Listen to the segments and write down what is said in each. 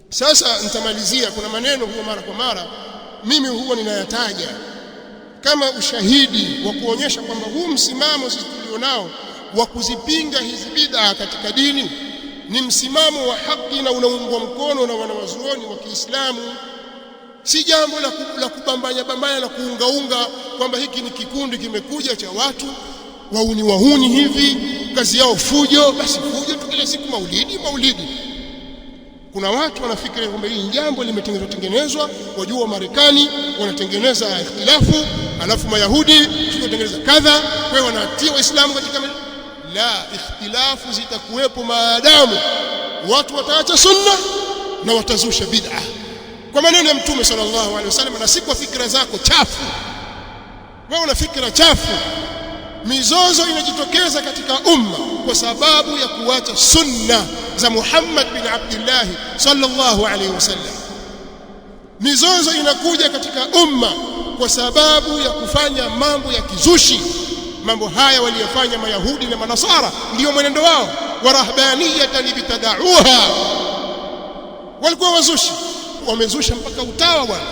Sasa nitamalizia, kuna maneno huwa mara kwa mara mimi huwa ninayataja kama ushahidi wa kuonyesha kwamba huu msimamo sisi tulionao wa kuzipinga hizi bid'a katika dini ni msimamo wa haki na unaungwa mkono na wanawazuoni wa Kiislamu. Si jambo la kubambanya na kuungaunga kwamba hiki ni kikundi kimekuja cha watu wahuni hivi, kazi yao fujo, basi fujo tu kila siku, maulidi. Kuna watu wanafikiri kwamba hili jambo limetengenezwa, wajua Marekani wanatengeneza ikhtilafu, alafu Mayahudi tunatengeneza kadha, kwa wanatia Waislamu katika la. Ikhtilafu zitakuwepo maadamu watu wataacha sunna na watazusha bid'a, kwa maneno ya Mtume sallallahu alaihi wasallam, na si kwa fikra zako chafu. Wewe una fikra chafu. Mizozo inajitokeza katika umma kwa sababu ya kuacha sunna za Muhammad bin Abdullah sallallahu alaihi wasallam. Mizozo inakuja katika umma kwa sababu ya kufanya mambo ya kizushi. Mambo haya waliyofanya Mayahudi na Manasara ndio mwenendo wao. Warahbaniyatan ibtada'uha, walikuwa wazushi, wamezusha mpaka utawa bwana.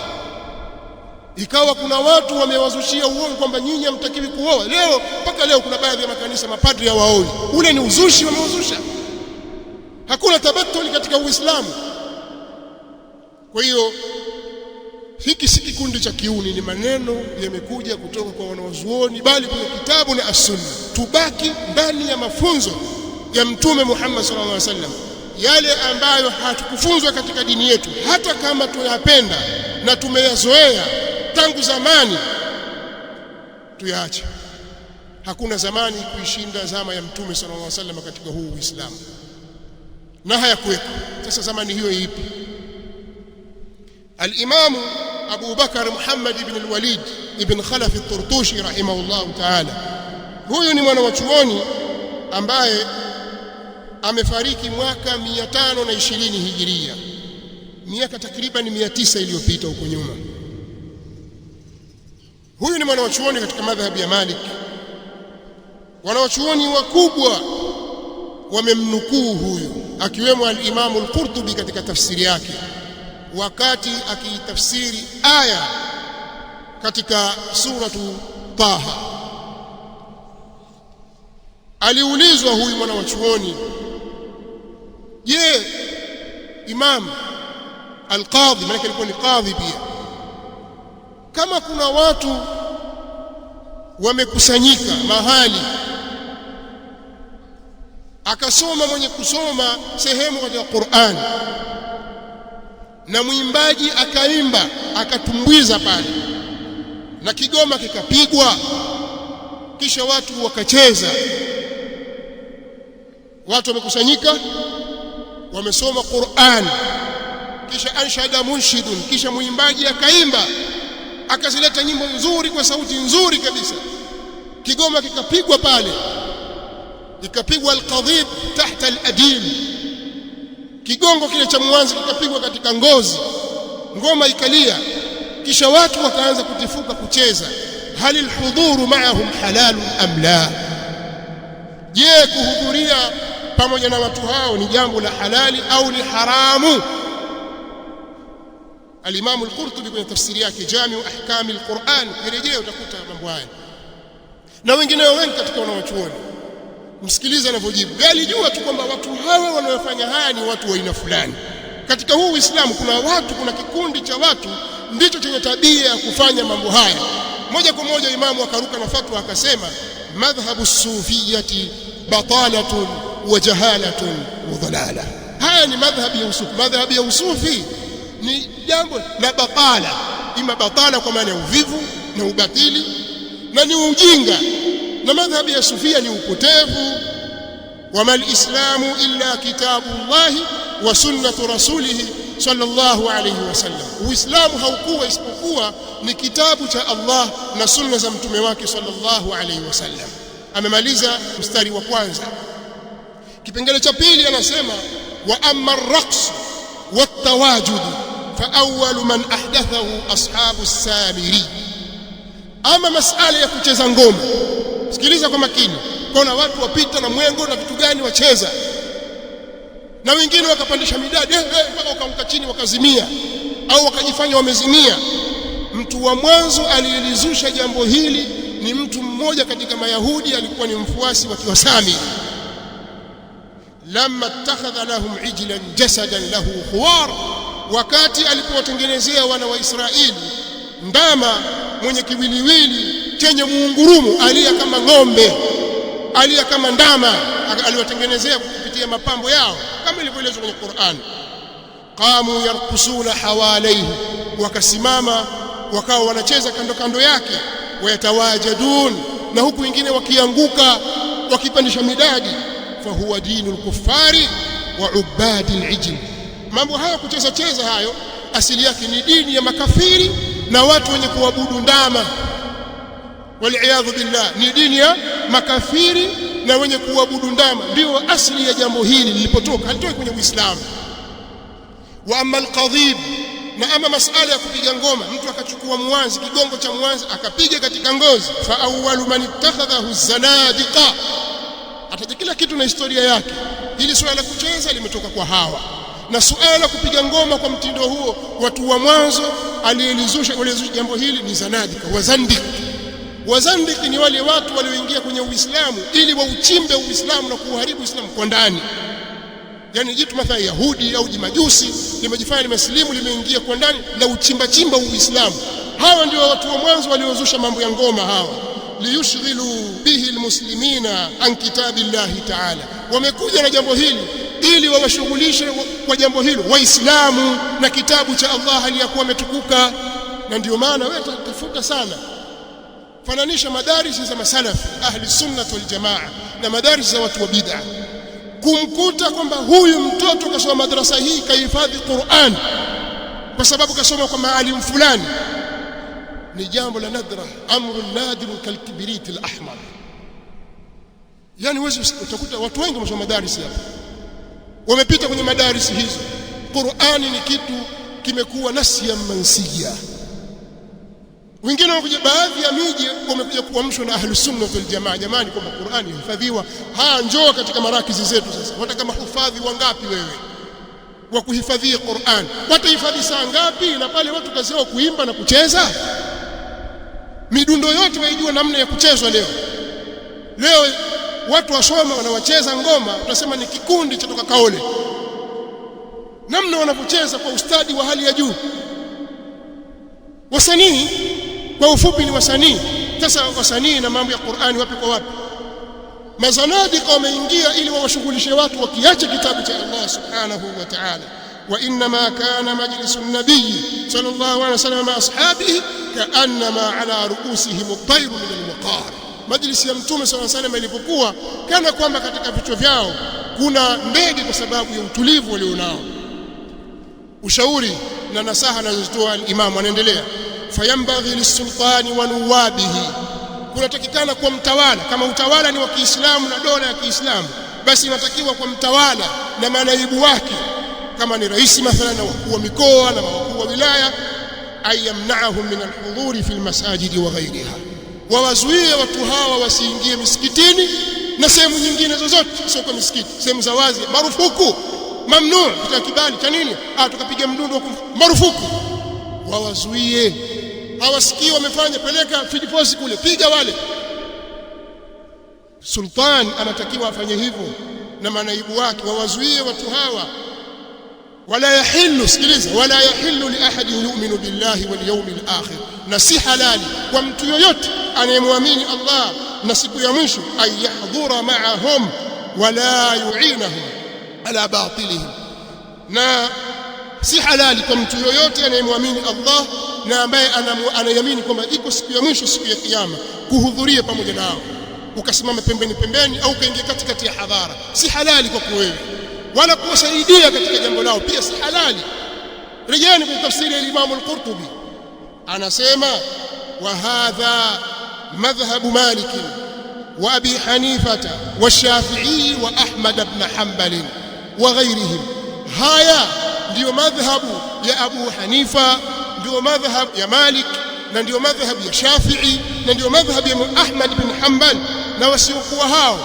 Ikawa kuna watu wamewazushia uongo kwamba nyinyi hamtakiwi kuoa. Leo mpaka leo kuna baadhi ya makanisa mapadri hawaoi. Ule ni uzushi wameuzusha. Hakuna tabatuli katika Uislamu. Kwa hiyo hiki si kikundi cha kiuni, ni maneno yamekuja kutoka kwa wanawazuoni, bali kwenye kitabu na as-sunna. Tubaki ndani ya mafunzo ya Mtume Muhammad sallallahu alaihi wasallam, yale ambayo hatukufunzwa katika dini yetu, hata kama tunayapenda na tumeyazoea tangu zamani, tuyaache. Hakuna zamani kuishinda zama ya Mtume sallallahu alaihi wasallam katika huu Uislamu, na hayakuwepo. Sasa zamani hiyo ipi? Al-Imam Abu Bakar Muhammad ibn al-Walid ibn Khalaf al-Turtushi rahimahullah ta'ala, huyu ni mwanachuoni ambaye amefariki mwaka 520 hijiria, miaka takriban 900 iliyopita huko nyuma. Huyu ni mwanachuoni katika madhhabi ya Malik. Wanachuoni wakubwa wamemnukuu huyu, akiwemo al-Imam al-Qurtubi katika tafsiri yake, wakati akitafsiri aya katika suratu Taha. Aliulizwa huyu mwanachuoni, je, Imam al-Qadhi, maana alikuwa ni qadhi pia, kama kuna watu wamekusanyika mahali, akasoma mwenye kusoma sehemu katika Qur'an na mwimbaji akaimba akatumbuiza pale na kigoma kikapigwa, kisha watu wakacheza, watu wamekusanyika wamesoma Qur'an, kisha anshada munshidun, kisha mwimbaji akaimba akazileta nyimbo nzuri kwa sauti nzuri kabisa, kigoma kikapigwa pale, ikapigwa al-qadhib tahta al-adim, kigongo kile cha mwanzo kikapigwa katika ngozi, ngoma ikalia, kisha watu wakaanza kutifuka kucheza. Hal al-huduru ma'ahum halalun am la? Je, kuhudhuria pamoja na watu hao ni jambo la halali au ni haramu? Al-Imam al-Qurtubi kwenye tafsiri yake Jami'u Ahkam al-Qur'an, kirejea utakuta mambo haya, na wengineo wengi katika wanawachuoni. Msikilize anavyojibu. Alijua tu kwamba watu hawa wanaofanya haya ni watu wa aina fulani. Katika huu Uislamu kuna kikundi cha watu ndicho chenye tabia ya kufanya mambo haya. Moja kwa moja imamu akaruka na fatwa akasema, madhhabu sufiyati batalatun wa jahalatun wa dhalala. Haya ni madhhabi ya usufi. Madhhabi ya usufi ni jambo la batala, ima batala kwa maana ya uvivu na ubatili na ni ujinga, na madhhabi ya sufia ni upotevu. Wama al-islamu illa kitabullahi wa sunnatu rasulih sallallahu alayhi wasallam. Uislamu haukuwa isipokuwa ni kitabu cha Allah na sunna za mtume wake sallallahu alayhi wasallam. Amemaliza mstari wa kwanza. Kipengele cha pili anasema, wa amma ar-raqs wat-tawajud fa awwal man ahdathahu ashabu as-Samiri. Ama masala ya kucheza ngoma, sikiliza kwa makini. Kuna watu wapita na mwengo na vitu gani wacheza, na wengine wakapandisha midadi mpaka wakaanguka chini wakazimia au wakajifanya wamezimia. Mtu wa mwanzo aliyelizusha jambo hili ni mtu mmoja katika Mayahudi, alikuwa ni mfuasi wa Kiwasami. Lamma ittakhadha lahum ijlan jasadan lahu khuwar, wakati alipowatengenezea wana wa Israeli ndama mwenye kiwiliwili chenye muungurumu, alia kama ng'ombe, alia kama ndama, aliwatengenezea kupitia mapambo yao kama ilivyoelezwa kwenye Qur'an. Qamu yarqusuna hawalaihi, wakasimama wakawa wanacheza kando kando yake. Wayatawajadun, na huku wengine wakianguka wakipandisha midadi. Fahuwa dinul kuffari wa ubadi al-ijl, mambo haya kucheza cheza hayo asili yake ni dini ya makafiri na watu wenye kuabudu ndama. Wal-iyadhu billah, ni dini ya makafiri na wenye kuabudu ndama, ndio asili ya jambo hili lilipotoka, halitoki kwenye Uislamu. Wa amma al-qadhib, na ama masala ya kupiga ngoma, mtu akachukua mwanzi, kigongo cha mwanzi akapiga katika ngozi. Fa awwalu man ittakhadhahu zanadiqa, ataja kila kitu na historia yake. Hili swala la kucheza limetoka kwa Hawa, na suala la kupiga ngoma kwa mtindo huo, watu wa mwanzo aliyelizusha jambo hili ni zanadika, wazandik. Wazandik ni wale watu walioingia kwenye Uislamu ili wauchimbe Uislamu na kuharibu Uislamu kwa ndani. Yani jitu mathalan Yahudi au jimajusi limejifanya limeslimu, limeingia kwa ndani na uchimba chimba Uislamu. Hawa ndio watu wa mwanzo waliozusha mambo ya ngoma hawa, liyushghilu bihi almuslimina an kitabillahi ta'ala. Wamekuja na jambo hili ili wawashughulishe kwa jambo hilo Waislamu na kitabu cha Allah aliyakuwa ametukuka. Na ndio maana wewe tafuta sana fananisha madarisi za masalafi ahli sunnah wal jamaa na madarisi za watu wa bid'ah, kumkuta kwamba huyu mtoto kasoma madrasa hii kahifadhi Qur'an kwa sababu kasoma kwa maalim fulani, ni jambo la nadra, amru nadir kalkibrit alahmar. Yani wewe utakuta watu wengi wamesoma madarisi hapa, wamepita kwenye madarisi hizo. Qur'ani ni kitu kimekuwa nasiya mansiya. Wengine wanakuja baadhi ya miji wamekuja kuamshwa na ahlus sunnah wal jamaa, jamani kwamba Qur'ani ihifadhiwa. Njoo katika marakizi zetu sasa, wataka mahufadhi wangapi wewe wa kuhifadhia Qur'an? Watahifadhi saa ngapi? Na pale watu kazi yao kuimba na kucheza, midundo yote waijua namna ya kuchezwa. Leo watu wasoma wanawacheza ngoma, utasema ni kikundi cha toka Kaole, namna wanapocheza kwa ustadi wa hali ya juu. Wasanii kwa ufupi ni wasanii. Sasa wasanii na mambo ya Qur'ani wapi kwa wapi? Mazanadiqa wameingia ili wawashughulishe watu wakiacha kitabu cha Allah subhanahu wa ta'ala. Wa inma kana majlisu an-nabiy sallallahu alayhi wasallam ma ashabihi ka'annama ala ru'usihim at-tayr min al-waqar. Majlisi ya Mtume sallallahu alayhi wasallam ilipokuwa kana kwamba katika vichwa vyao kuna ndege kwa sababu ya utulivu walionao. Ushauri na nasaha anazotoa al-Imam anaendelea, fayambaghi lis-sultani wa nuwabihi, kunatakikana kwa mtawala, kama utawala ni wa Kiislamu na dola ya Kiislamu, basi inatakiwa kwa mtawala na manaibu wake, kama ni rais mathalan na wakuu wa mikoa na wakuu wa wilaya, ayamna'ahum min al-hudhuri fi al-masajid wa ghayriha, wawazuie watu hawa wasiingie misikitini na sehemu nyingine zozote sio kwa misikiti. Sehemu za wazi marufuku, mamnuu, kwa kibali cha nini? Tukapiga mdundo, marufuku. Wawazuie, hawasikii wamefanya, peleka fidiposi kule, piga wale. Sultan anatakiwa afanye hivyo na manaibu wake, wawazuie watu hawa. Wala yahillu, sikiliza, wala yahillu li ahadin yu'minu billahi wal yawmil akhir, na si halali kwa mtu yoyote anayemwamini Allah na siku ya mwisho, ay yahdhura ma'ahum wala yu'inahum ala batilihim, na si halali kwa mtu yoyote anayemwamini Allah na ambaye anayamini kwamba iko siku ya mwisho, siku ya kiyama, kuhudhuria pamoja nao, ukasimama pembeni pembeni au kaingia katikati ya hadhara. Si halali kwa wewe, wala kuwasaidia katika jambo lao pia si halali. Rejeni kwa tafsiri ya Imam al-Qurtubi, anasema wa hadha madhhabu Malik wa Abi Hanifa wa Shafi'i wa Ahmad ibn Hanbal wa ghayrihim. Haya ndio madhhabu ya Abu Hanifa, ndio madhhabu ya Malik, na ndio madhhabu ya Shafi'i, na ndio madhhabu ya Ahmad ibn Hanbal na wasiokuwa hao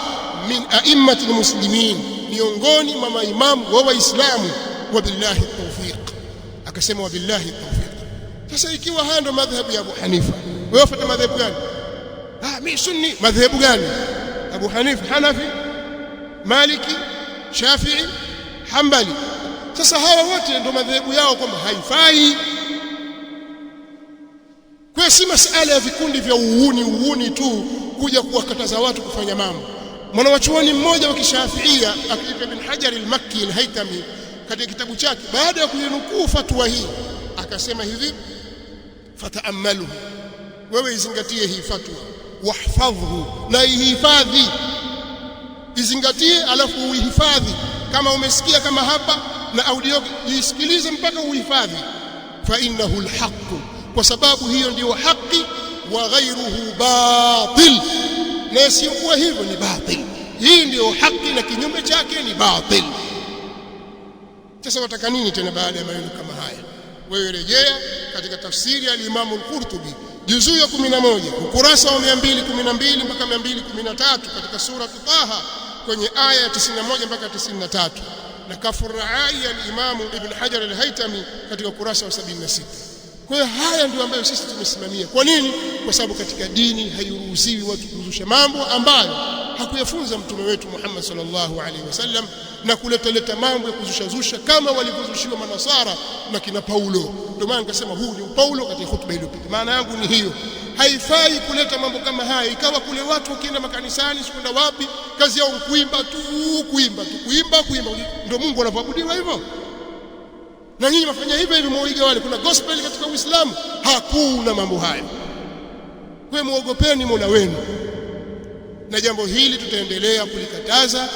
min a'immatil muslimin, miongoni mwa maimamu wa Waislamu. Wabillahi tawfiq, akasema wabillahi tawfiq. Sasa ikiwa haya ndo madhhabu ya Abu Hanifa, wewe ufuate madhhabu gani? Mimi sunni. Madhhabu gani? Abu Hanifa Hanafi, Maliki, Shafi'i, Hanbali. Sasa hawa wote ndo madhehebu yao kwamba haifai. Kwa si masala ya vikundi vya uuni tu kuja kuwakataza watu kufanya mambo. Mwanachuoni mmoja wa Kishafiia akiitwa Ibn Hajar al-Makki al-Haytami katika kitabu chake, baada ya kuinukuu fatwa hii akasema hivi: fataamalu, wewe izingatie hii fatwa, wahfadhhu, na ihifadhi. Izingatie alafu uihifadhi. Kama umesikia kama hapa na audio, isikilize mpaka uhifadhi. Fa innahu alhaq, kwa sababu hiyo ndio haki. Wa ghayruhu batil, na isiyokuwa hivyo ni batil. Hii ndio haki na kinyume chake ni batil. Sasa wataka nini tena baada ya maneno kama haya? Wewe rejea katika tafsiri ya Imam al-Qurtubi juzuu ya 11 ukurasa wa 212 mpaka 213 katika sura Taha kwenye aya ya 91 mpaka 93, na Kafur Raai ya Imam Ibn Hajar al-Haytami katika ukurasa wa 76. Kwa hiyo haya ndio ambayo sisi tumesimamia. Kwa nini? Kwa sababu katika dini hairuhusiwi watu kuzusha mambo ambayo hakuyafunza mtume wetu Muhammad sallallahu alaihi wasallam, na kuleta mambo ya kuzusha kama walivyozushiwa manasara na kina Paulo. Ndio maana nikasema huu ni Paulo katika hutuba iliyopita. Maana yangu ni hiyo, haifai kuleta mambo kama haya. Ikawa kule watu wakienda makanisani sikwenda wapi, kazi yao kuimba tu, kuimba. Ndio Mungu anaabudiwa hivyo? Na nyinyi mfanya hivyo mwaiga wale. Kuna gospel katika Uislamu? Hakuna mambo hayo. Kwa muogopeni Mola wenu, na jambo hili tutaendelea kulikataza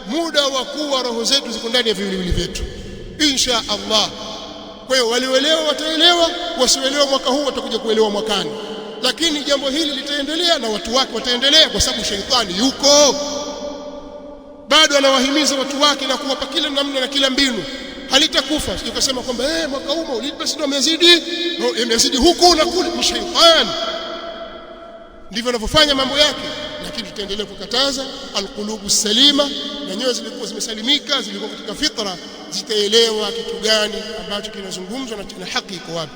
muda wa kuwa roho zetu ziko ndani ya viwiliwili vyetu, insha Allah. Kwa hiyo walioelewa wataelewa, wasioelewa mwaka huu watakuja kuelewa mwakani, lakini jambo hili litaendelea na watu wake wataendelea, kwa sababu sheitani yuko bado anawahimiza watu wake na kuwapa kila namna na kila mbinu. Halitakufa. Ukasema kwamba mwaka huu maulidi basi ndio yamezidi huku na kule. Ni sheitani ndivyo anavyofanya mambo yake, lakini tutaendelea kukataza. Alqulubu salima, na nyoyo zilikuwa zimesalimika, zilikuwa katika fitra, zitaelewa kitu gani ambacho kinazungumzwa na haki iko wapi.